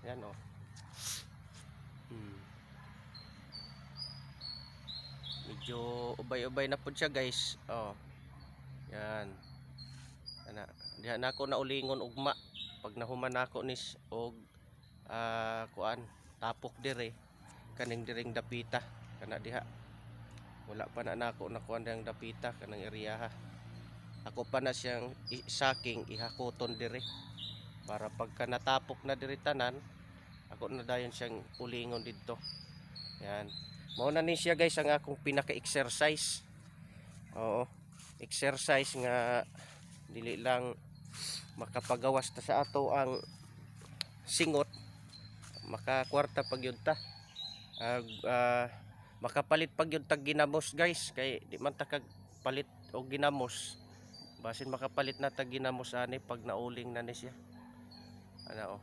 Yan oh. Medyo ubay-ubay na po siya guys. Oh. Yan. Diha na ako naulingon ugma. Pag nahuman ako nis og kuan tapok dire kaning diring dapita kana diha. Wala pa na nako nakuan dang dapita kanang area ha. Ako pa na siyang saking ihakoton dire para pagka natapok na dire tanan ako na dayon siyang ulingon didto. Yan. Mao na ni siya guys ang akong pinaka-exercise. Oo. Exercise nga dili lang makapagawas ta sa ato ang singot, makakwarta pag yun ta. Makapalit pag yun tag ginamos guys, kay di man ta kag palit o ginamos. Basin makapalit na tag ginamos ani pag nauling na ni siya. Ano oh.